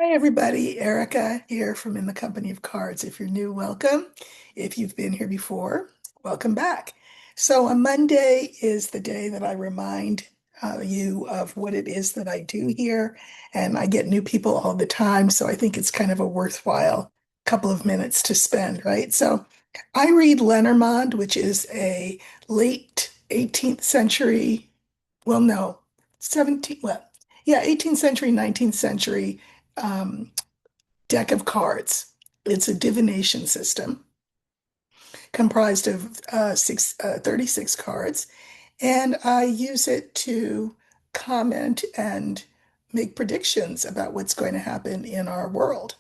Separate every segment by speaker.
Speaker 1: Hi, everybody. Erica here from In the Company of Cards. If you're new, welcome. If you've been here before, welcome back. So, a Monday is the day that I remind you of what it is that I do here. And I get new people all the time. So, I think it's kind of a worthwhile couple of minutes to spend, right? So, I read Lenormand, which is a late 18th century, well, no, 17th, well, yeah, 18th century, 19th century um, deck of cards. It's a divination system comprised of 36 cards, and I use it to comment and make predictions about what's going to happen in our world.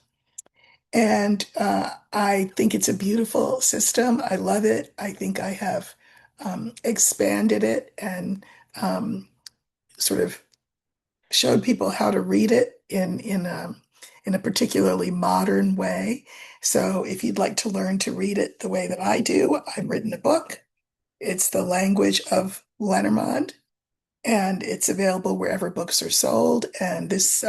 Speaker 1: And I think it's a beautiful system. I love it. I think I have expanded it and sort of showed people how to read it in a particularly modern way. So if you'd like to learn to read it the way that I do, I've written a book. It's The Language of Lenormand, and it's available wherever books are sold. And this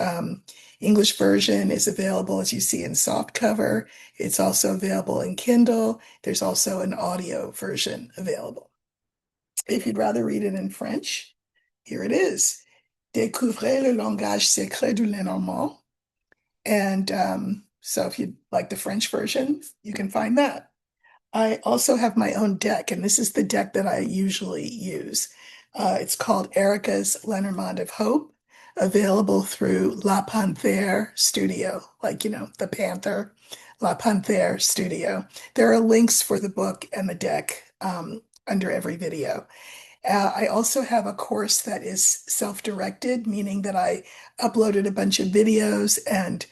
Speaker 1: English version is available, as you see, in softcover. It's also available in Kindle. There's also an audio version available. If you'd rather read it in French, here it is. Découvrez le langage secret du Lenormand. And so if you'd like the French version, you can find that. I also have my own deck, and this is the deck that I usually use. It's called Erica's Lenormand of Hope, available through La Panthère Studio, like, the Panther, La Panthère Studio. There are links for the book and the deck under every video. I also have a course that is self-directed, meaning that I uploaded a bunch of videos and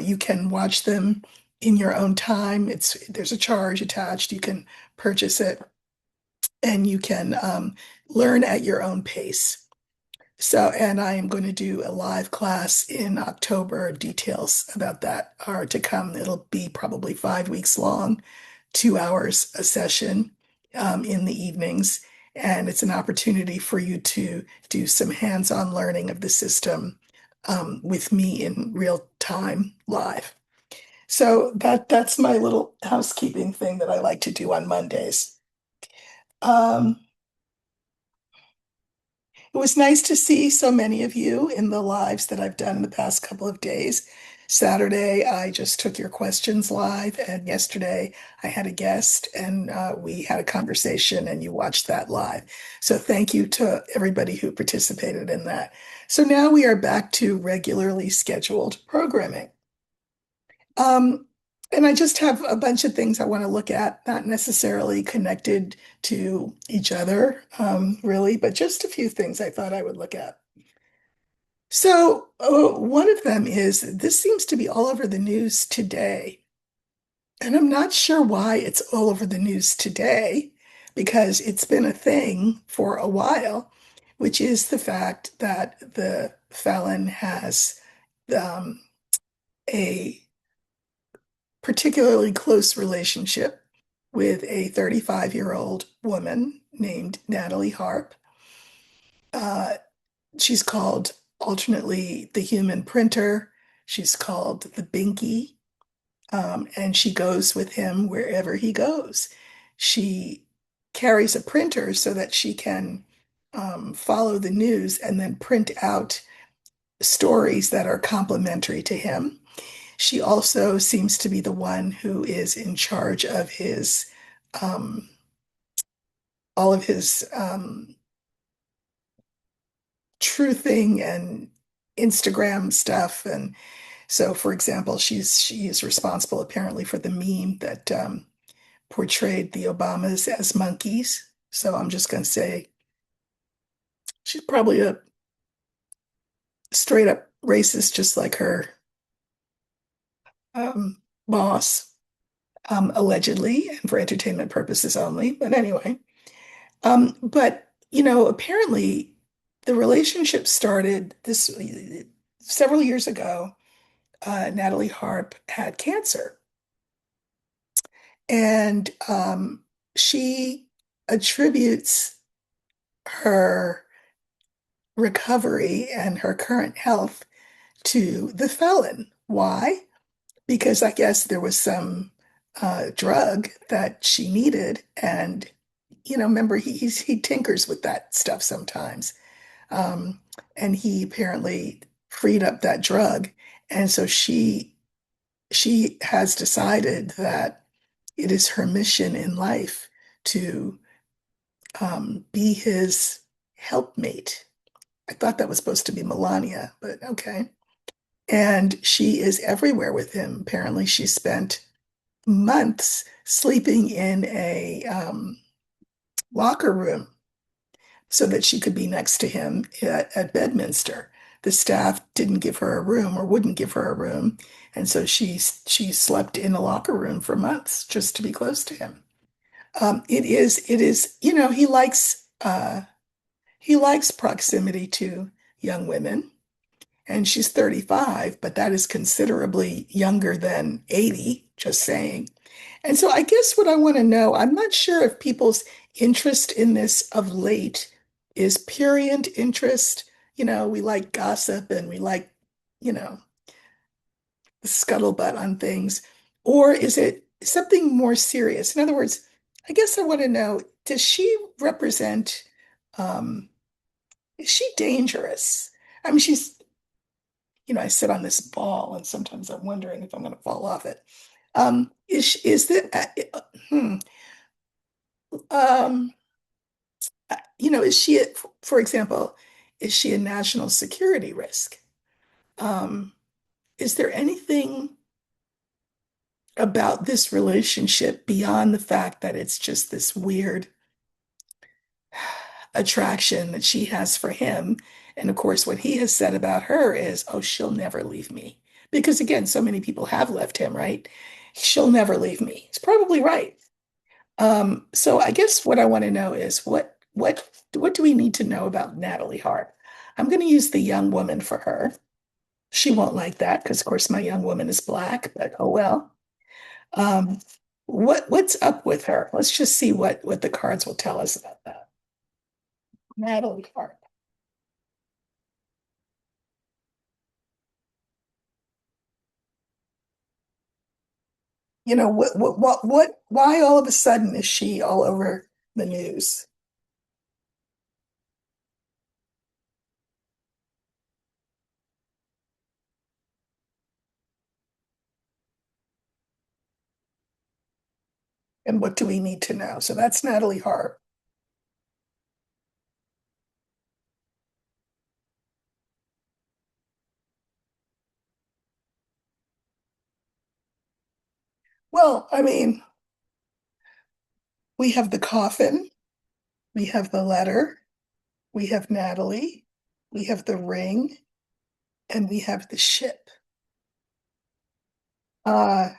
Speaker 1: you can watch them in your own time. There's a charge attached. You can purchase it and you can learn at your own pace. So, and I am going to do a live class in October. Details about that are to come. It'll be probably 5 weeks long, 2 hours a session in the evenings. And it's an opportunity for you to do some hands-on learning of the system with me in real time live. So that's my little housekeeping thing that I like to do on Mondays. Um, It was nice to see so many of you in the lives that I've done in the past couple of days. Saturday, I just took your questions live, and yesterday I had a guest and we had a conversation, and you watched that live. So thank you to everybody who participated in that. So now we are back to regularly scheduled programming. Um, and I just have a bunch of things I want to look at, not necessarily connected to each other, really, but just a few things I thought I would look at. So, one of them is this seems to be all over the news today. And I'm not sure why it's all over the news today, because it's been a thing for a while, which is the fact that the felon has um, a particularly close relationship with a 35-year-old woman named Natalie Harp. Uh, she's called alternately the human printer. She's called the Binky, and she goes with him wherever he goes. She carries a printer so that she can follow the news and then print out stories that are complementary to him. She also seems to be the one who is in charge of his um, all of his truthing and Instagram stuff. And so, for example, she is responsible apparently for the meme that portrayed the Obamas as monkeys. So I'm just going to say she's probably a straight up racist, just like her boss, allegedly, and for entertainment purposes only. But anyway. But apparently the relationship started this several years ago. Natalie Harp had cancer, and she attributes her recovery and her current health to the felon. Why? Because I guess there was some drug that she needed, and remember he tinkers with that stuff sometimes, um, and he apparently freed up that drug, and so she has decided that it is her mission in life to be his helpmate. I thought that was supposed to be Melania, but okay. And she is everywhere with him. Apparently, she spent months sleeping in a locker room so that she could be next to him at Bedminster. The staff didn't give her a room or wouldn't give her a room, and so she slept in a locker room for months just to be close to him. It is, he likes proximity to young women, and she's 35, but that is considerably younger than 80, just saying. And so I guess what I want to know, I'm not sure if people's interest in this of late is prurient interest. We like gossip and we like, you know, the scuttlebutt on things, or is it something more serious? In other words, I guess I want to know, does she represent, um, is she dangerous? I mean, I sit on this ball and sometimes I'm wondering if I'm going to fall off it. Is that, hmm, um, is she, for example, is she a national security risk? Um, is there anything about this relationship beyond the fact that it's just this weird attraction that she has for him? And of course, what he has said about her is, oh, she'll never leave me. Because again, so many people have left him, right? She'll never leave me. He's probably right. So I guess what I want to know is what do we need to know about Natalie Harp? I'm going to use the young woman for her. She won't like that because, of course, my young woman is black, but oh well. Um, what's up with her? Let's just see what the cards will tell us about that. Natalie Harp. Why all of a sudden is she all over the news? And what do we need to know? So that's Natalie Harp. Well, I mean, we have the coffin, we have the letter, we have Natalie, we have the ring, and we have the ship. Uh,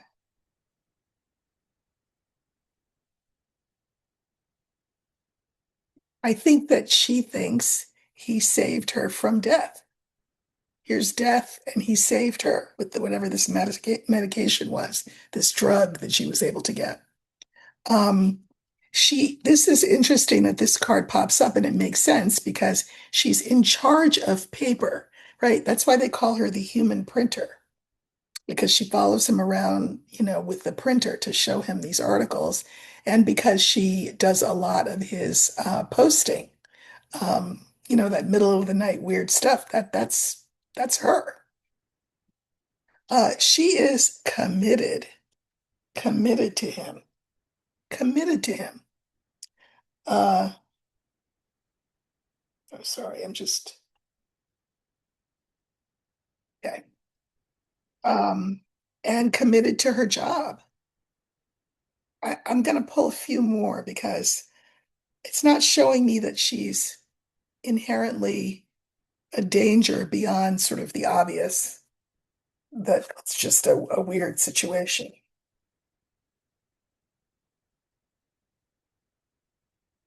Speaker 1: I think that she thinks he saved her from death. Here's death, and he saved her with whatever this medication was, this drug that she was able to get. Um, this is interesting that this card pops up, and it makes sense because she's in charge of paper, right? That's why they call her the human printer, because she follows him around, with the printer to show him these articles, and because she does a lot of his posting, that middle of the night weird stuff. That's her. She is committed to him, committed to him. Uh, I'm sorry, I'm just okay. Um, and committed to her job. I'm going to pull a few more because it's not showing me that she's inherently a danger beyond sort of the obvious, that it's just a weird situation.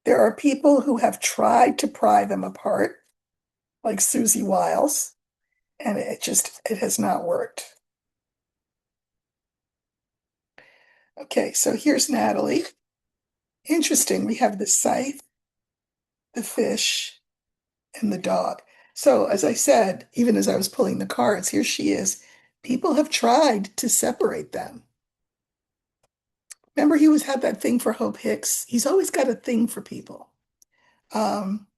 Speaker 1: There are people who have tried to pry them apart, like Susie Wiles, and it has not worked. Okay, so here's Natalie. Interesting. We have the scythe, the fish, and the dog. So as I said, even as I was pulling the cards, here she is People have tried to separate them. Remember, he was had that thing for Hope Hicks. He's always got a thing for people. Um,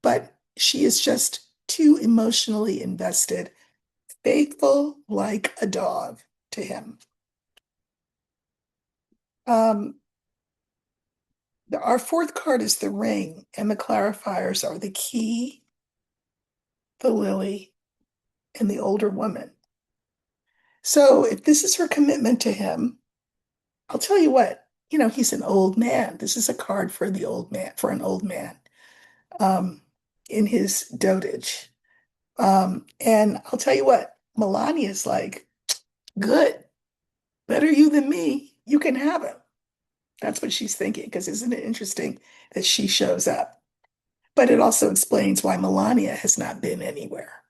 Speaker 1: but she is just too emotionally invested, faithful like a dog to him. Um, our fourth card is the ring, and the clarifiers are the key, the lily, and the older woman. So if this is her commitment to him, I'll tell you what, he's an old man. This is a card for the old man, for an old man, um, in his dotage. And I'll tell you what, Melania's like, good, better you than me. You can have him. That's what she's thinking, because isn't it interesting that she shows up? But it also explains why Melania has not been anywhere,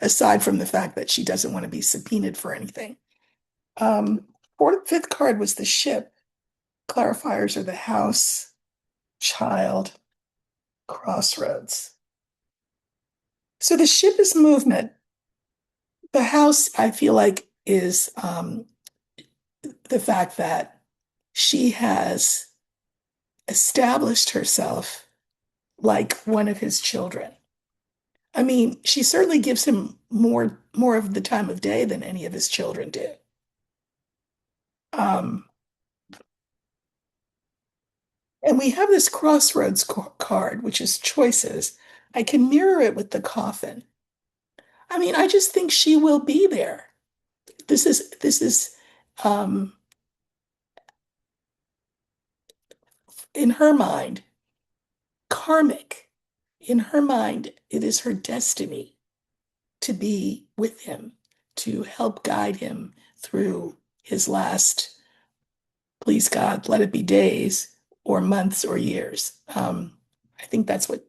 Speaker 1: aside from the fact that she doesn't want to be subpoenaed for anything. Fifth card was the ship. Clarifiers are the house, child, crossroads. So the ship is movement. The house, I feel like, is the fact that she has established herself like one of his children. I mean, she certainly gives him more of the time of day than any of his children did. Um, and we have this crossroads card, which is choices. I can mirror it with the coffin. I mean, I just think she will be there. This is um, in her mind karmic. In her mind, it is her destiny to be with him, to help guide him through his last, please God, let it be days or months or years. I think that's what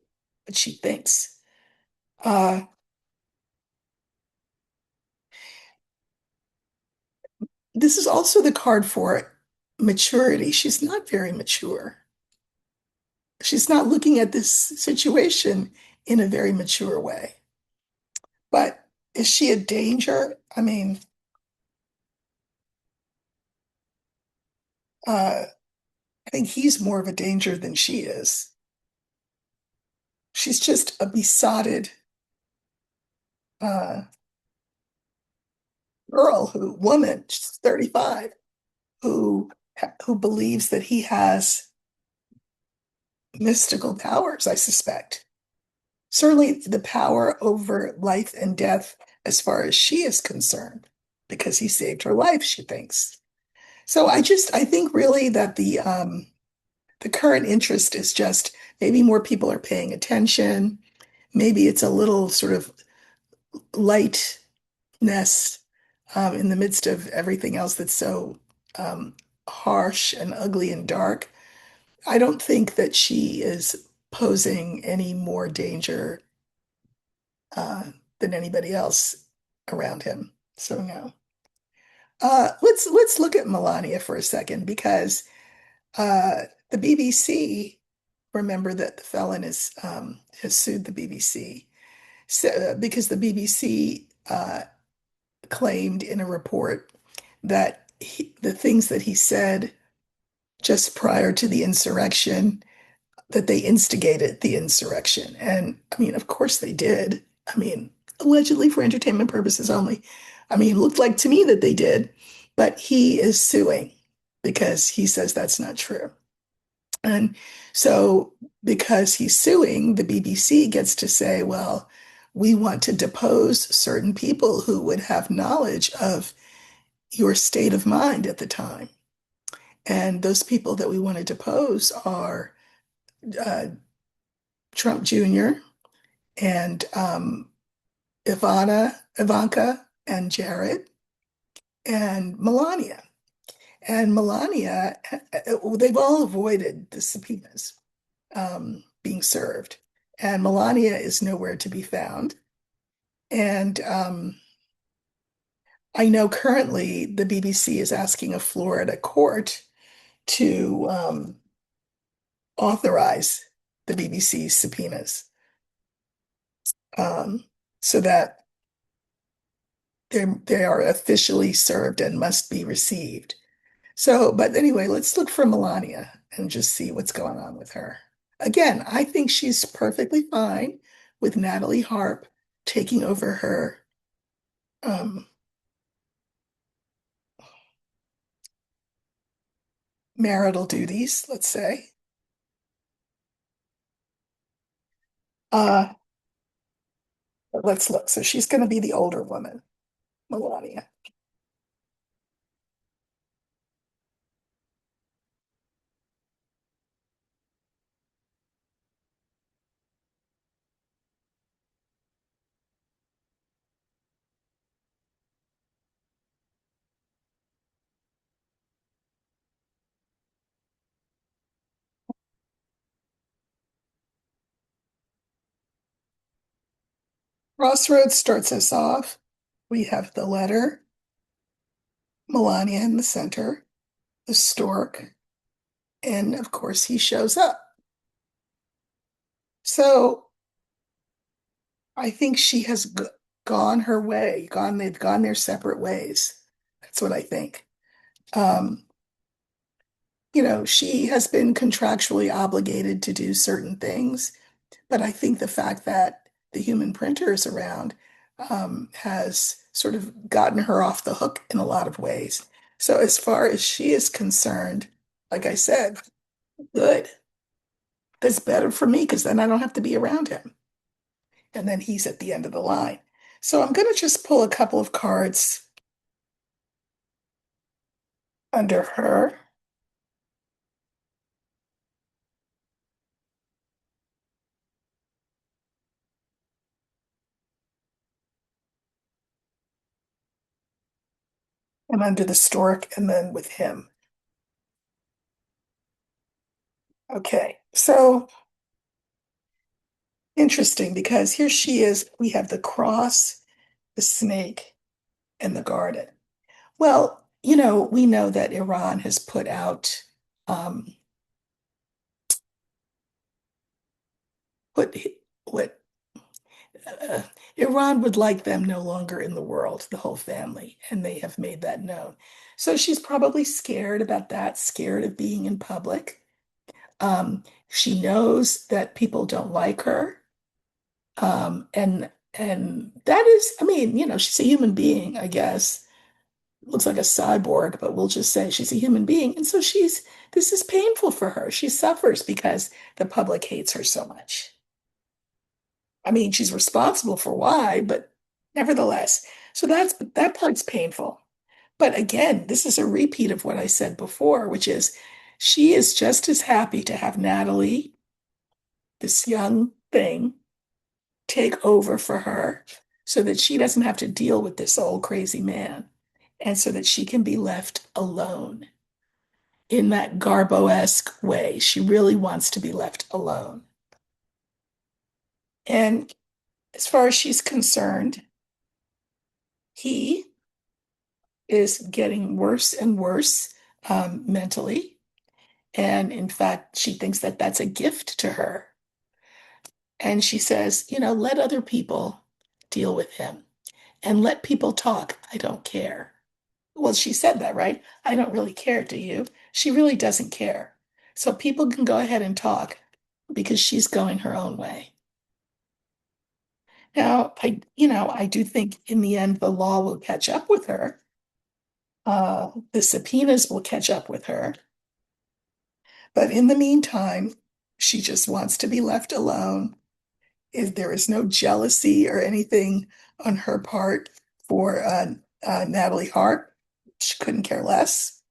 Speaker 1: she thinks. Uh, this is also the card for maturity. She's not very mature. She's not looking at this situation in a very mature way. But is she a danger? I mean, I think he's more of a danger than she is. She's just a besotted uh, woman, she's 35, who who believes that he has mystical powers, I suspect. Certainly the power over life and death as far as she is concerned, because he saved her life, she thinks. So I think really that the current interest is just maybe more people are paying attention. Maybe it's a little sort of lightness in the midst of everything else that's so um, harsh and ugly and dark. I don't think that she is posing any more danger uh, than anybody else around him. So no. Let's look at Melania for a second, because the BBC, remember that the felon has sued the BBC, so, because the BBC claimed in a report that the things that he said just prior to the insurrection, that they instigated the insurrection. And I mean, of course they did. I mean, allegedly for entertainment purposes only. I mean, it looked like to me that they did, but he is suing because he says that's not true. And so, because he's suing, the BBC gets to say, well, we want to depose certain people who would have knowledge of your state of mind at the time. And those people that we want to depose are uh, Trump Jr. and Ivanka and Jared and Melania. And Melania, they've all avoided the subpoenas being served. And Melania is nowhere to be found. And I know currently the BBC is asking a Florida court to authorize the BBC's subpoenas, um, so that They are officially served and must be received. So, but anyway, let's look for Melania and just see what's going on with her. Again, I think she's perfectly fine with Natalie Harp taking over her um, marital duties, let's say. Uh, but let's look. So she's going to be the older woman, Melania. Crossroads starts us off. We have the letter, Melania in the center, the stork, and of course he shows up. So I think she has gone her way, they've gone their separate ways. That's what I think. Um, she has been contractually obligated to do certain things, but I think the fact that the human printer is around has sort of gotten her off the hook in a lot of ways. So as far as she is concerned, like I said, good. That's better for me because then I don't have to be around him. And then he's at the end of the line. So I'm going to just pull a couple of cards under her and under the stork and then with him. Okay, so interesting because here she is. We have the cross, the snake, and the garden. Well, we know that Iran has put out, um, put what uh, Iran would like them no longer in the world, the whole family, and they have made that known. So she's probably scared about that, scared of being in public. She knows that people don't like her. And that is, I mean, she's a human being, I guess. Looks like a cyborg, but we'll just say she's a human being. And so this is painful for her. She suffers because the public hates her so much. I mean, she's responsible for why, but nevertheless. So that part's painful. But again, this is a repeat of what I said before, which is she is just as happy to have Natalie, this young thing, take over for her so that she doesn't have to deal with this old crazy man and so that she can be left alone in that Garbo-esque way. She really wants to be left alone. And as far as she's concerned, he is getting worse and worse mentally. And in fact, she thinks that that's a gift to her. And she says, let other people deal with him and let people talk. I don't care. Well, she said that, right? I don't really care, do you? She really doesn't care. So people can go ahead and talk because she's going her own way. Now, I do think in the end the law will catch up with her. The subpoenas will catch up with her. But in the meantime, she just wants to be left alone. If there is no jealousy or anything on her part for Natalie Hart. She couldn't care less.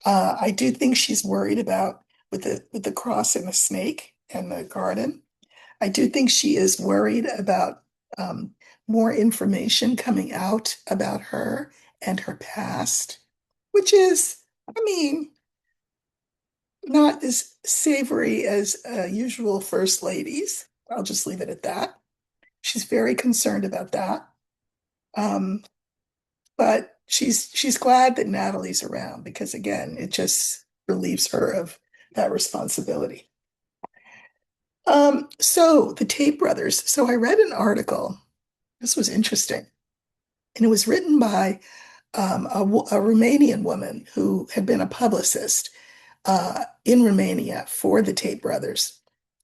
Speaker 1: I do think she's worried about with the cross and the snake and the garden. I do think she is worried about more information coming out about her and her past, which is, I mean, not as savory as usual first ladies. I'll just leave it at that. She's very concerned about that. Um, but she's glad that Natalie's around because again, it just relieves her of that responsibility. So the Tate brothers. So I read an article. This was interesting. And it was written by a Romanian woman who had been a publicist in Romania for the Tate brothers.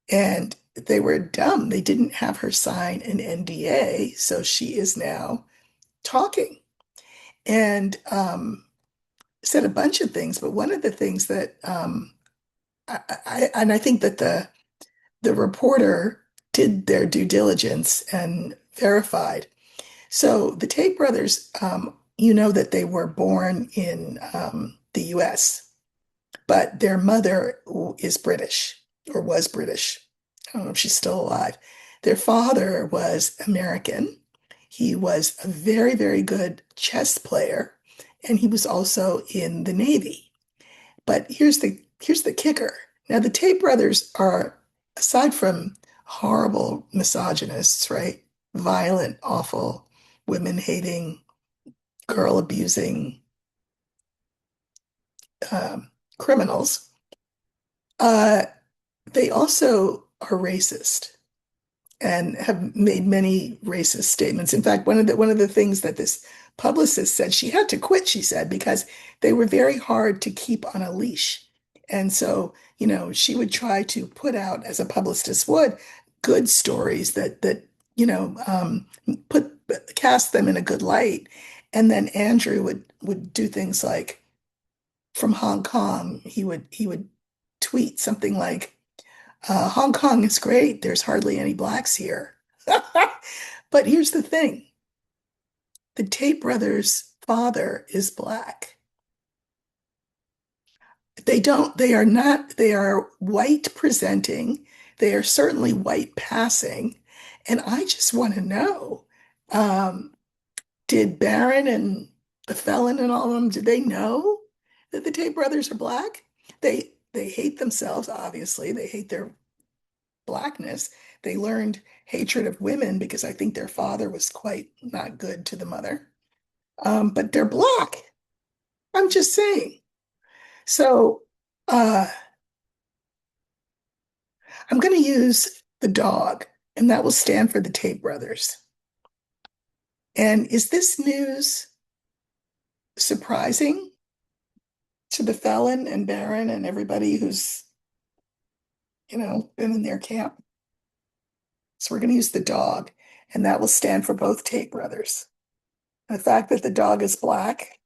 Speaker 1: And they were dumb. They didn't have her sign an NDA. So she is now talking and said a bunch of things. But one of the things that and I think that the reporter did their due diligence and verified. So the Tate brothers, you know that they were born in the US, but their mother is British or was British. I don't know if she's still alive. Their father was American. He was a very, very good chess player, and he was also in the Navy. But here's the kicker. Now the Tate brothers are, aside from horrible misogynists, right? Violent, awful, women-hating, girl-abusing criminals. Uh, they also are racist and have made many racist statements. In fact, one of the things that this publicist said, she had to quit, she said, because they were very hard to keep on a leash. And so, she would try to put out, as a publicist would, good stories that put cast them in a good light. And then Andrew would do things like from Hong Kong, he would tweet something like, Hong Kong is great. There's hardly any blacks here. But here's the thing. The Tate brothers' father is black. They are not, they are white presenting. They are certainly white passing. And I just want to know, um, did Barron and the felon and all of them, did they know that the Tate brothers are black? They hate themselves, obviously. They hate their blackness. They learned hatred of women because I think their father was quite not good to the mother. But they're black. I'm just saying. So uh, I'm going to use the dog, and that will stand for the Tate brothers. And is this news surprising to the felon and Baron and everybody who's, been in their camp? So we're going to use the dog, and that will stand for both Tate brothers. And the fact that the dog is black,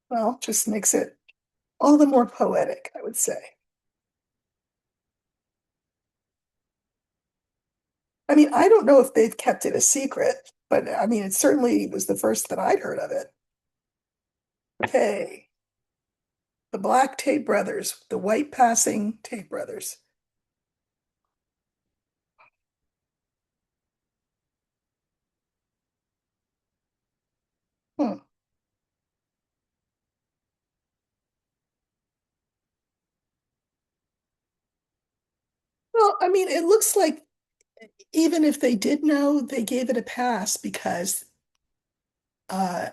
Speaker 1: well, just makes it all the more poetic, I would say. I mean, I don't know if they've kept it a secret, but I mean, it certainly was the first that I'd heard of it. Okay, the Black Tate brothers, the white passing Tate brothers. Hmm. Well, I mean, it looks like even if they did know, they gave it a pass because, uh,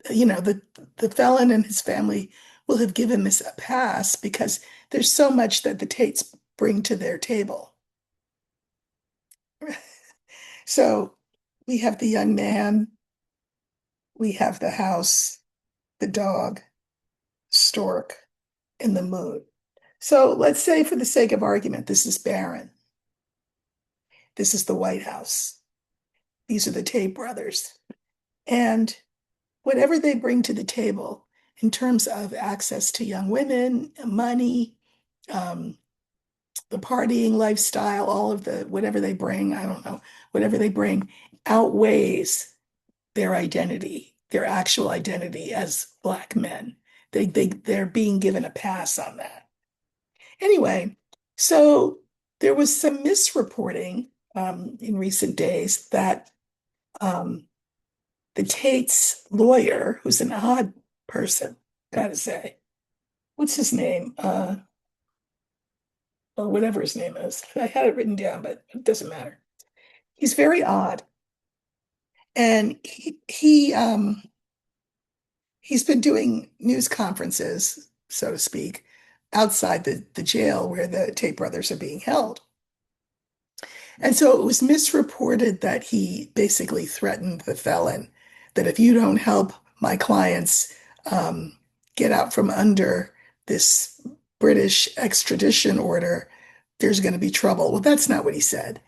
Speaker 1: the felon and his family will have given this a pass because there's so much that the Tates bring to their table. So we have the young man, we have the house, the dog, stork, and the moon. So let's say, for the sake of argument, this is Barron. This is the White House. These are the Tate brothers. And whatever they bring to the table in terms of access to young women, money, um, the partying lifestyle, all of the whatever they bring, I don't know, whatever they bring outweighs their identity, their actual identity as Black men. They're being given a pass on that. Anyway, so there was some misreporting in recent days that um, the Tate's lawyer, who's an odd person, gotta say, what's his name? Or whatever his name is. I had it written down, but it doesn't matter. He's very odd, and he's been doing news conferences, so to speak, outside the jail where the Tate brothers are being held. And so it was misreported that he basically threatened the felon that if you don't help my clients get out from under this British extradition order, there's going to be trouble. Well, that's not what he said.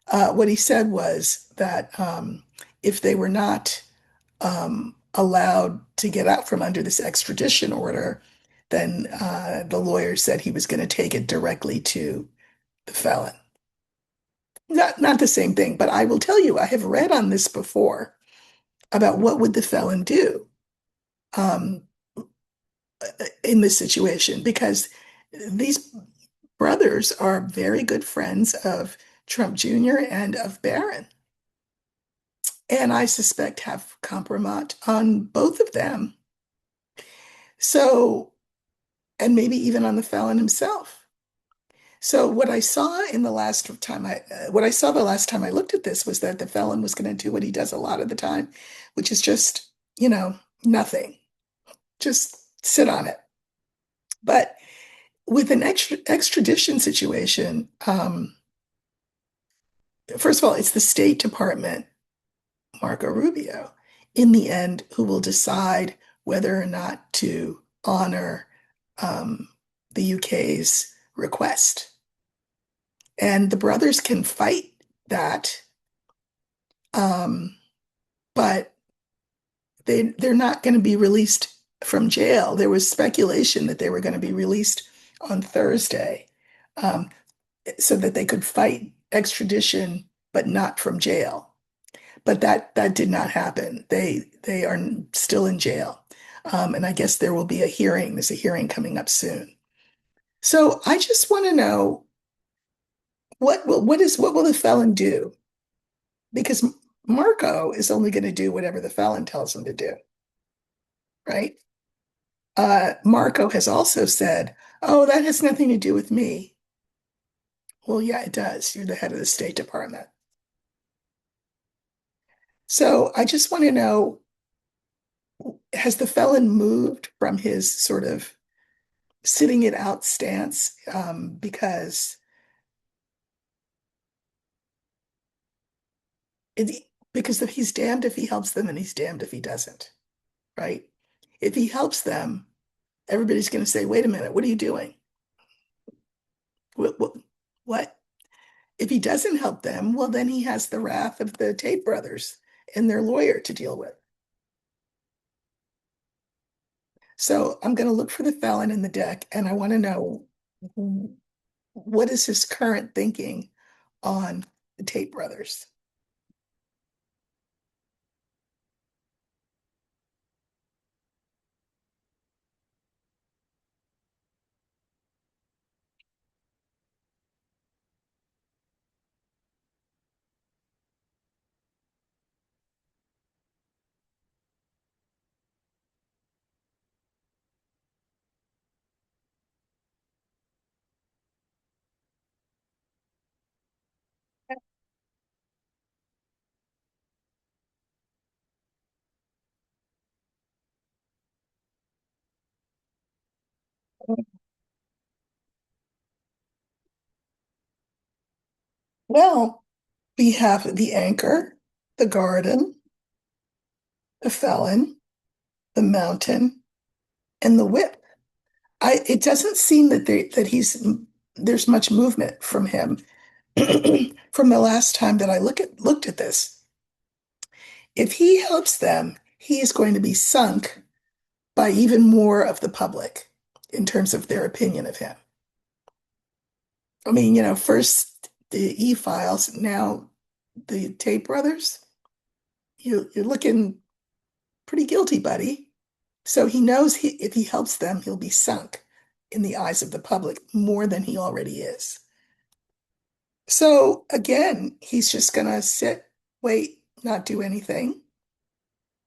Speaker 1: What he said was that if they were not allowed to get out from under this extradition order, then the lawyer said he was going to take it directly to the felon. Not the same thing, but I will tell you, I have read on this before about what would the felon do um, in this situation, because these brothers are very good friends of Trump Jr. and of Barron, and I suspect have compromise on both of them. So, and maybe even on the felon himself. So what I saw in the last time what I saw the last time I looked at this was that the felon was going to do what he does a lot of the time, which is just, nothing, just sit on it. But with an extradition situation, first of all, it's the State Department, Marco Rubio, in the end, who will decide whether or not to honor um, the UK's request. And the brothers can fight that, um, but they're not going to be released from jail. There was speculation that they were going to be released on Thursday, um, so that they could fight extradition, but not from jail. But that did not happen. They are still in jail, and I guess there will be a hearing. There's a hearing coming up soon. So I just want to know what will the felon do? Because Marco is only going to do whatever the felon tells him to do, right? Marco has also said, "Oh, that has nothing to do with me." Well, yeah, it does. You're the head of the State Department. So I just want to know, has the felon moved from his sort of sitting it out stance? It, because if he's damned if he helps them and he's damned if he doesn't, right? If he helps them, everybody's going to say, "Wait a minute, what are you doing? What, what?" If he doesn't help them, well, then he has the wrath of the Tate brothers and their lawyer to deal with. So I'm going to look for the felon in the deck, and I want to know what is his current thinking on the Tate brothers. Well, we have the anchor, the garden, the felon, the mountain, and the whip. It doesn't seem that there's much movement from him from the last time that I looked at this. If he helps them, he is going to be sunk by even more of the public in terms of their opinion of him. I mean, first the E-Files, now the Tate brothers. You're looking pretty guilty, buddy. So he knows if he helps them, he'll be sunk in the eyes of the public more than he already is. So again, he's just gonna sit, wait, not do anything.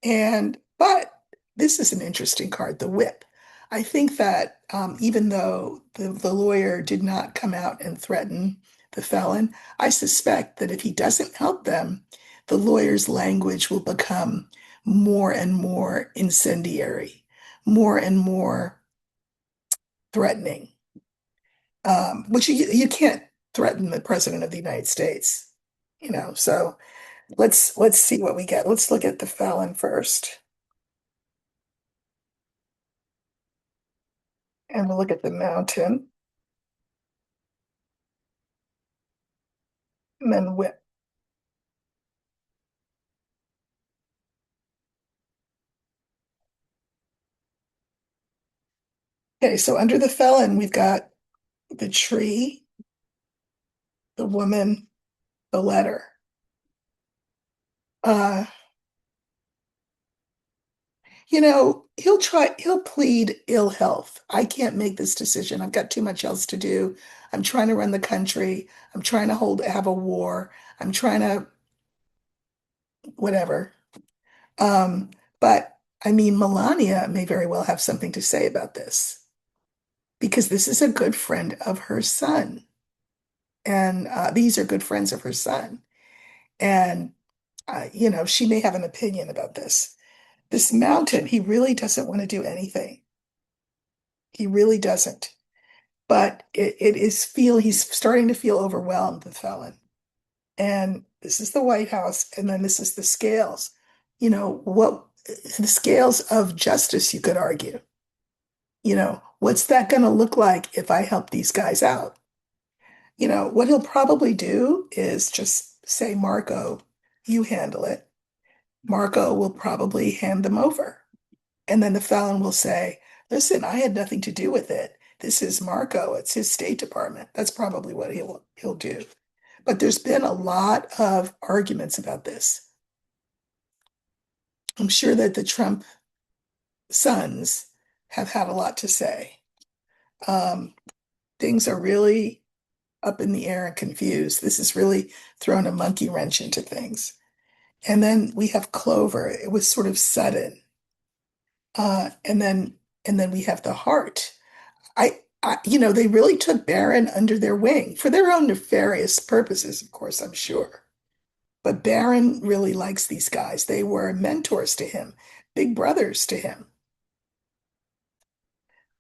Speaker 1: But this is an interesting card, the whip. I think that even though the lawyer did not come out and threaten the felon, I suspect that if he doesn't help them, the lawyer's language will become more and more incendiary, more and more threatening, which you can't threaten the president of the United States, So Let's see what we get. Let's look at the felon first, and we'll look at the mountain, and then whip. Okay, so under the felon, we've got the tree, the woman, the letter. Uh, he'll plead ill health. I can't make this decision. I've got too much else to do. I'm trying to run the country. I'm trying to have a war. I'm trying to, whatever. Um, but I mean, Melania may very well have something to say about this because this is a good friend of her son. And these are good friends of her son. And, she may have an opinion about this. This mountain, he really doesn't want to do anything. He really doesn't. But he's starting to feel overwhelmed with felon. And this is the White House, and then this is the scales. What the scales of justice, you could argue. What's that going to look like if I help these guys out? What he'll probably do is just say, Marco, you handle it. Marco will probably hand them over. And then the felon will say, listen, I had nothing to do with it. This is Marco. It's his State Department. That's probably what he'll do. But there's been a lot of arguments about this. I'm sure that the Trump sons have had a lot to say. Um, Things are really up in the air and confused. This has really thrown a monkey wrench into things. And then we have Clover. It was sort of sudden. And then we have the heart. They really took Barron under their wing for their own nefarious purposes, of course, I'm sure. But Barron really likes these guys. They were mentors to him, big brothers to him.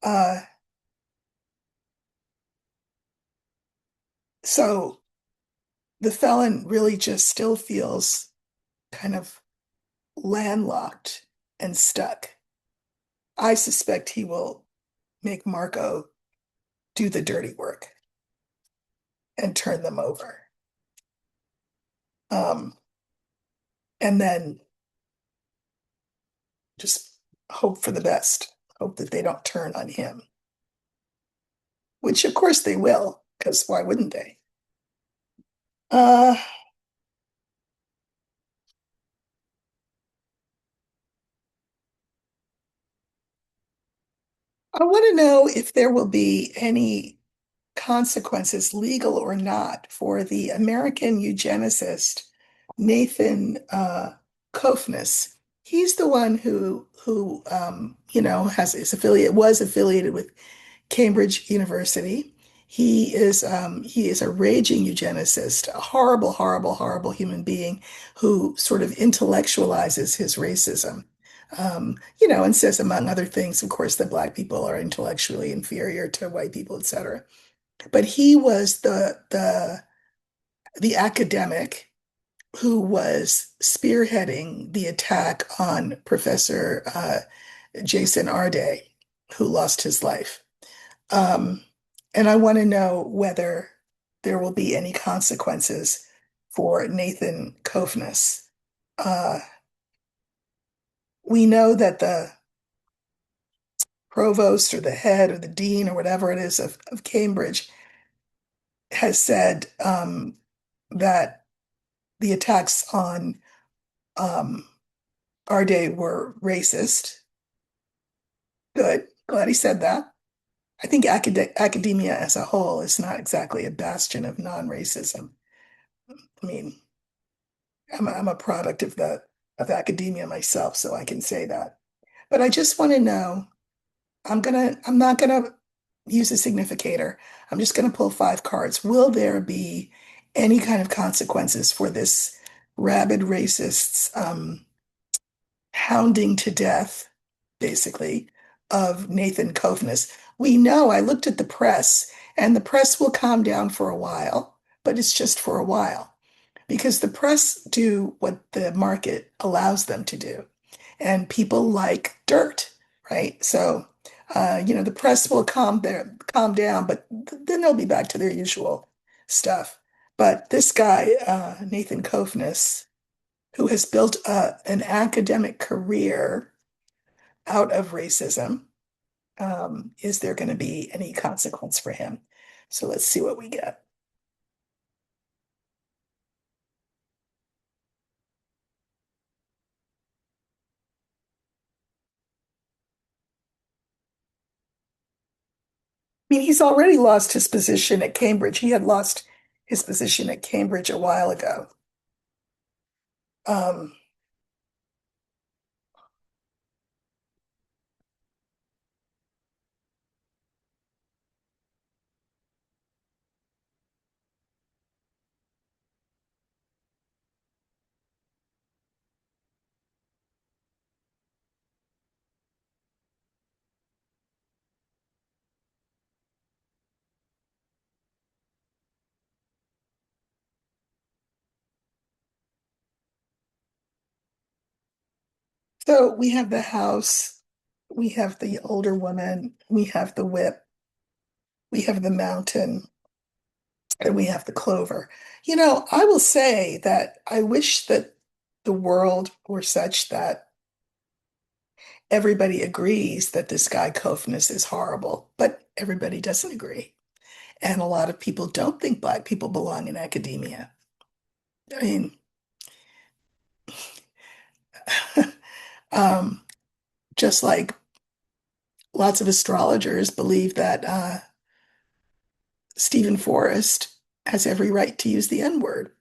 Speaker 1: Uh, so the felon really just still feels kind of landlocked and stuck. I suspect he will make Marco do the dirty work and turn them over. Um, and then just hope for the best, hope that they don't turn on him, which of course they will, because why wouldn't they? Uh, I want to know if there will be any consequences, legal or not, for the American eugenicist Nathan Kofness. He's the one who has his affiliate was affiliated with Cambridge University. He is a raging eugenicist, a horrible, horrible, horrible human being who sort of intellectualizes his racism. And says, among other things, of course, that Black people are intellectually inferior to white people, etc. But he was the academic who was spearheading the attack on Professor Jason Arde, who lost his life. Um, and I want to know whether there will be any consequences for Nathan Kofness. Uh, we know that the provost or the head or the dean or whatever it is of Cambridge has said that the attacks on um, Arde were racist. Good. Glad he said that. I think academia as a whole is not exactly a bastion of non-racism. I mean, I'm a product of academia myself, so I can say that. But I just want to know, I'm not gonna use a significator. I'm just gonna pull five cards. Will there be any kind of consequences for this rabid racist's hounding to death, basically, of Nathan Kofness? We know, I looked at the press, and the press will calm down for a while, but it's just for a while. because the press do what the market allows them to do. And people like dirt, right? So, the press will calm down, but then they'll be back to their usual stuff. But this guy, Nathan Kofness, who has built an academic career out of racism, is there going to be any consequence for him? So let's see what we get. I mean, he's already lost his position at Cambridge. He had lost his position at Cambridge a while ago. Um, so we have the house, we have the older woman, we have the whip, we have the mountain, and we have the clover. I will say that I wish that the world were such that everybody agrees that this guy Kofness is horrible, but everybody doesn't agree. And a lot of people don't think Black people belong in academia. I mean, um, just like lots of astrologers believe that Stephen Forrest has every right to use the N-word.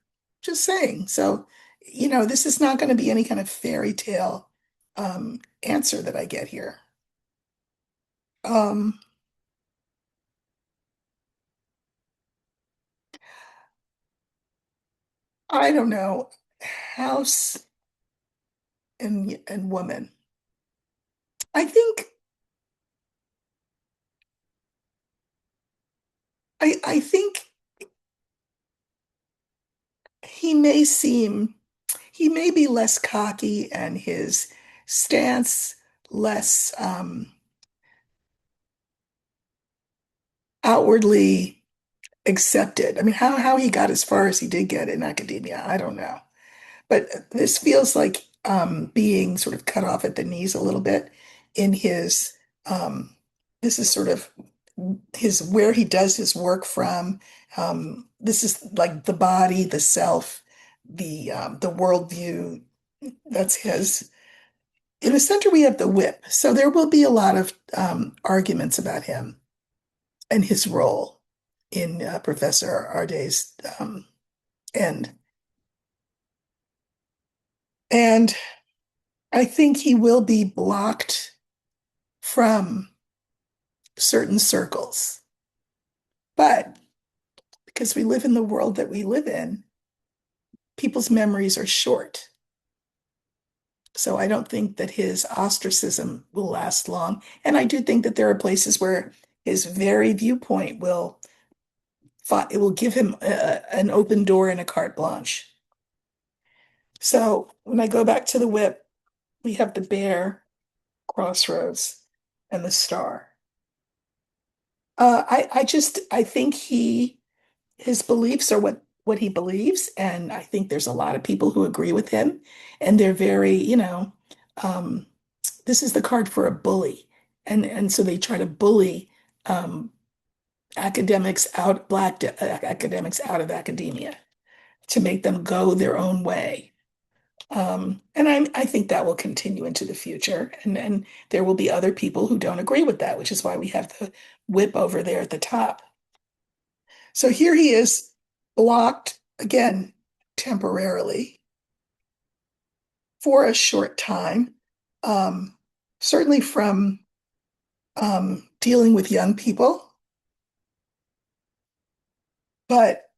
Speaker 1: Just saying. So, this is not going to be any kind of fairy tale answer that I get here. Um, I don't know. House and woman. I think I think he may seem he may be less cocky and his stance less outwardly accepted. I mean, how he got as far as he did get in academia, I don't know. But this feels like being sort of cut off at the knees a little bit in his this is sort of his where he does his work from. This is like the body, the self, the worldview. That's his. In the center, we have the whip. So there will be a lot of arguments about him and his role in Professor Arday's end. And I think he will be blocked from certain circles. But because we live in the world that we live in, people's memories are short. So I don't think that his ostracism will last long. And I do think that there are places where his very viewpoint it will give him an open door and a carte blanche. So when I go back to the whip, we have the bear, crossroads, and the star. I think his beliefs are what he believes, and I think there's a lot of people who agree with him, and they're very, um, this is the card for a bully, and so they try to bully um, academics out of academia to make them go their own way. And I think that will continue into the future, and there will be other people who don't agree with that, which is why we have the whip over there at the top. So here he is, blocked again temporarily for a short time, um, certainly from dealing with young people, but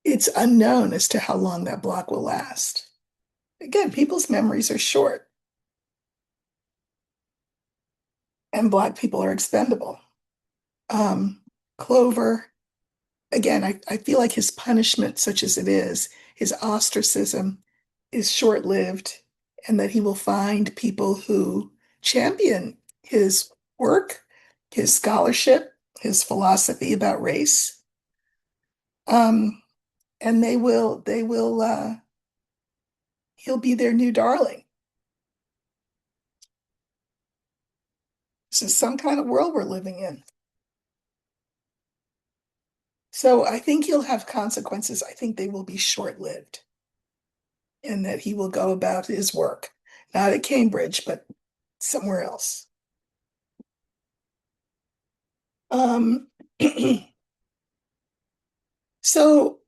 Speaker 1: it's unknown as to how long that block will last. Again, people's memories are short, and Black people are expendable. Um, Clover, again, I feel like his punishment, such as it is, his ostracism is short-lived, and that he will find people who champion his work, his scholarship, his philosophy about race. Um, and he'll be their new darling. This is some kind of world we're living in. So I think he'll have consequences. I think they will be short-lived, and that he will go about his work, not at Cambridge, but somewhere else. Um, so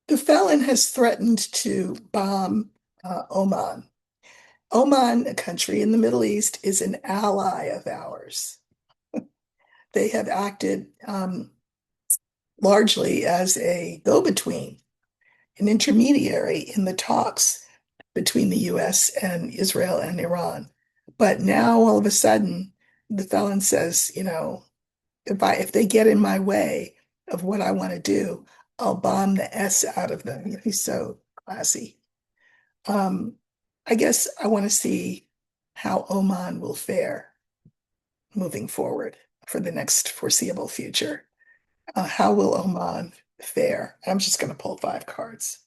Speaker 1: the felon has threatened to bomb Oman. Oman, a country in the Middle East, is an ally of ours. They have acted largely as a go-between, an intermediary in the talks between the US and Israel and Iran. But now all of a sudden, the felon says, if they get in my way of what I want to do, I'll bomb the S out of them. He's so classy. Um, I guess I want to see how Oman will fare moving forward for the next foreseeable future. How will Oman fare? I'm just going to pull 5 cards.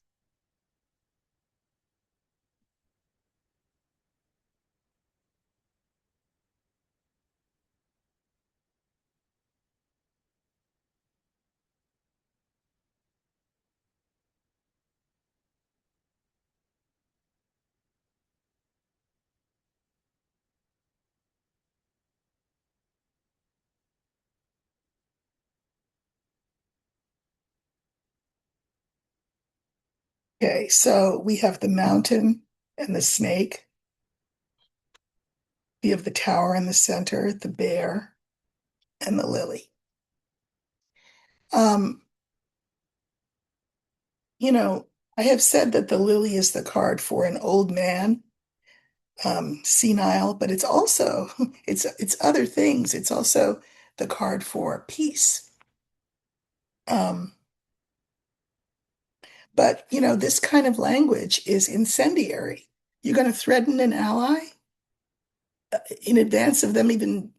Speaker 1: Okay, so we have the mountain and the snake. We have the tower in the center, the bear, and the lily. Um, you know, I have said that the lily is the card for an old man, senile, but it's also it's other things. It's also the card for peace. Um, but this kind of language is incendiary. You're going to threaten an ally in advance of them even.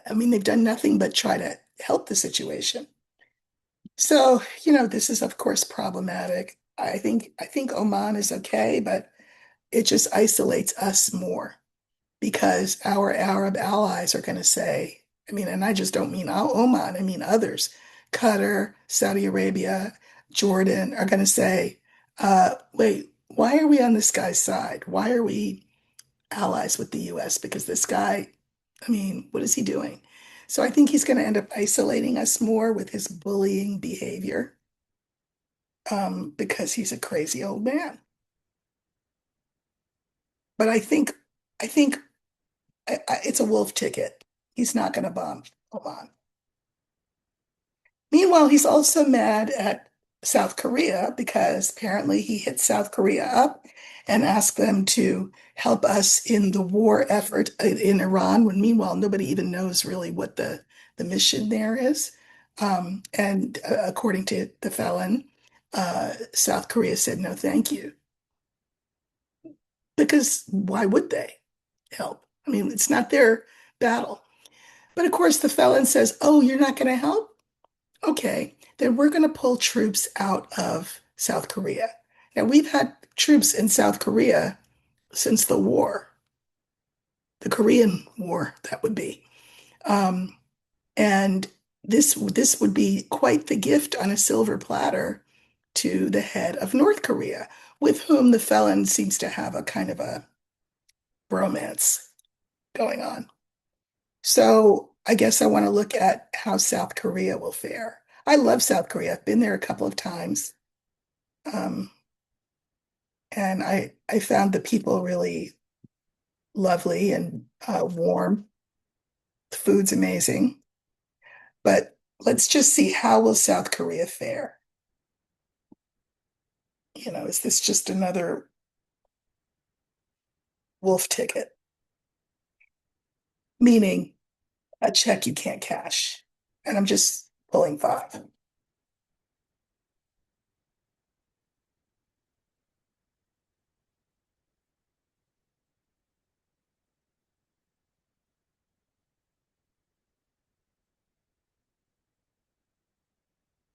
Speaker 1: I mean, they've done nothing but try to help the situation. So, this is of course problematic. I think Oman is okay, but it just isolates us more because our Arab allies are going to say, I mean, and I just don't mean Oman, I mean others, Qatar, Saudi Arabia, Jordan are going to say, wait, why are we on this guy's side? Why are we allies with the US? Because this guy, I mean, what is he doing? So I think he's going to end up isolating us more with his bullying behavior, because he's a crazy old man. But I think it's a wolf ticket. He's not going to bomb Oman. Meanwhile, he's also mad at South Korea because apparently he hit South Korea up and asked them to help us in the war effort in Iran, when meanwhile nobody even knows really what the mission there is. And according to the felon, South Korea said no, thank you, because why would they help? I mean, it's not their battle. But of course, the felon says, "Oh, you're not going to help? Okay, then we're going to pull troops out of South Korea." Now, we've had troops in South Korea since the war, the Korean War, that would be. Um, and this would be quite the gift on a silver platter to the head of North Korea, with whom the felon seems to have a kind of a bromance going on. So I guess I want to look at how South Korea will fare. I love South Korea. I've been there a couple of times. Um, and I found the people really lovely and warm. The food's amazing. But let's just see, how will South Korea fare? Is this just another wolf ticket? Meaning a check you can't cash. and I'm just pulling five.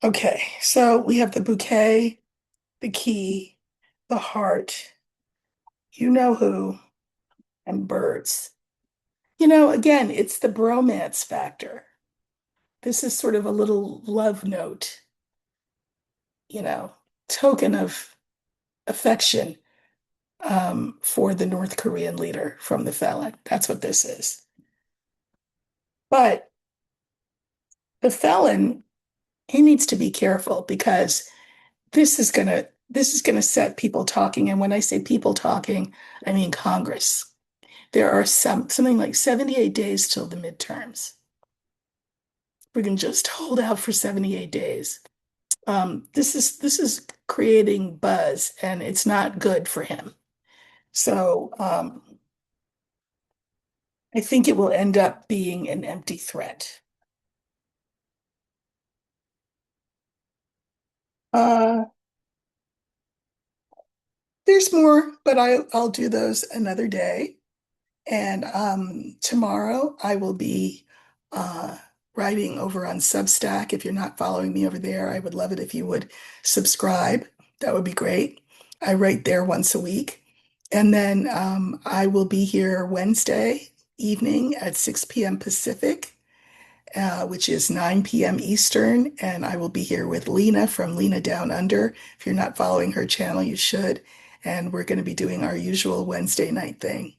Speaker 1: Okay, so we have the bouquet, the key, the heart, you know who, and birds. Again, it's the bromance factor. This is sort of a little love note, you know, token of affection for the North Korean leader from the felon. That's what this is. But the felon, he needs to be careful because this is gonna set people talking. And when I say people talking, I mean Congress. There are something like 78 days till the midterms. We can just hold out for 78 days. This is creating buzz, and it's not good for him. So I think it will end up being an empty threat. Uh, there's more, but I'll do those another day. And tomorrow I will be uh, writing over on Substack. If you're not following me over there, I would love it if you would subscribe. That would be great. I write there once a week. And then I will be here Wednesday evening at 6 p.m. Pacific, which is 9 p.m. Eastern. And I will be here with Lena from Lena Down Under. If you're not following her channel, you should. And we're going to be doing our usual Wednesday night thing.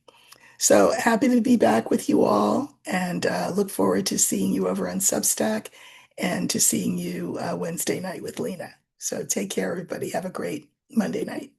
Speaker 1: So happy to be back with you all and look forward to seeing you over on Substack and to seeing you Wednesday night with Lena. So take care, everybody. Have a great Monday night.